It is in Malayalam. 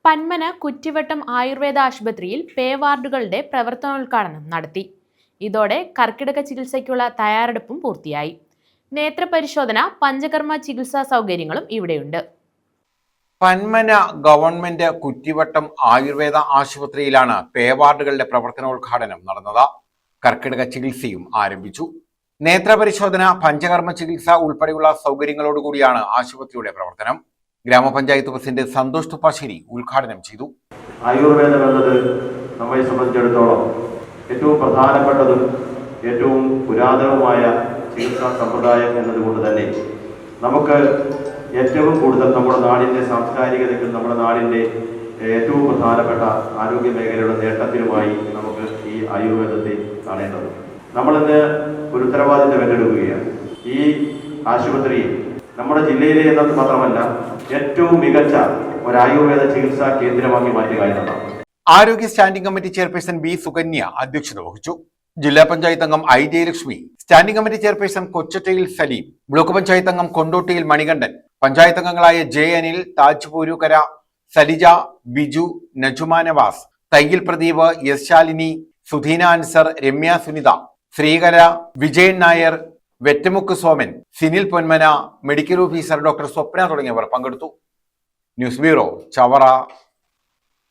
പന്മന കുറ്റിവട്ടം ആയുർവേദ ആശുപത്രിയിൽ പേ വാർഡുകളുടെ പ്രവർത്തനോദ്ഘാടനം നടത്തി. ഇതോടെ കർക്കിടക ചികിത്സയ്ക്കുള്ള തയ്യാറെടുപ്പും പൂർത്തിയായി. നേത്രപരിശോധന, പഞ്ചകർമ്മ ചികിത്സാ സൗകര്യങ്ങളും ഇവിടെയുണ്ട്. പന്മന ഗവൺമെന്റ് കുറ്റിവട്ടം ആയുർവേദ ആശുപത്രിയിലാണ് പേ വാർഡുകളുടെ പ്രവർത്തനോദ്ഘാടനം നടന്നത്. കർക്കിടക ചികിത്സയും ആരംഭിച്ചു. നേത്രപരിശോധന, പഞ്ചകർമ്മ ചികിത്സ ഉൾപ്പെടെയുള്ള സൗകര്യങ്ങളോടുകൂടിയാണ് ആശുപത്രിയുടെ പ്രവർത്തനം. ഗ്രാമപഞ്ചായത്ത് പ്രസിഡന്റ് സന്തോഷ് തുപ്പാശ്ശേരി ഉദ്ഘാടനം ചെയ്തു. ആയുർവേദം എന്നത് നമ്മെ സംബന്ധിച്ചിടത്തോളം ഏറ്റവും പ്രധാനപ്പെട്ടതും ഏറ്റവും പുരാതനവുമായ ചികിത്സാ സമ്പ്രദായം എന്നതുകൊണ്ട് തന്നെ നമുക്ക് ഏറ്റവും കൂടുതൽ നമ്മുടെ നാടിൻ്റെ സാംസ്കാരികതയ്ക്കും നമ്മുടെ നാടിൻ്റെ ഏറ്റവും പ്രധാനപ്പെട്ട ആരോഗ്യ മേഖലയുടെ നേട്ടത്തിനുമായി നമുക്ക് ഈ ആയുർവേദത്തെ കാണേണ്ടത്. നമ്മളിന്ന് ഒരു ഉത്തരവാദിത്തം ഏറ്റെടുക്കുകയാണ്. ഈ ആശുപത്രിയിൽ നമ്മുടെ ജില്ലയിലെ എന്നത് മാത്രമല്ല ഏറ്റവും മികച്ച ഒരു ആയുർവേദ ചികിത്സാ കേന്ദ്രമാക്കി മാറ്റുക എന്നതാണ്. ആരോഗ്യ standing committee chairperson B Sukanya അധ്യക്ഷത വഹിച്ചു. ജില്ലാ പഞ്ചായത്ത് അംഗം I Jayalakshmi, standing committee chairperson കൊച്ചറ്റയിൽ സലീം, ബ്ലോക്ക് പഞ്ചായത്ത് അംഗം കൊണ്ടോട്ടിയിൽ മണികണ്ഠൻ, പഞ്ചായത്ത് അംഗങ്ങളായ J Anil, Taj Poorukkara, Salija, Biju, Najuma Navas, Thayyil Pradeep, S Shalini, Sudheena Ansar, Ramya Sunitha, Sreekara, Vijayan Nair, Vettamukku Soman, Sinil Ponmana, medical officer doctor Swapna തുടങ്ങിയവർ പങ്കെടുത്തു. News bureau, Chavara.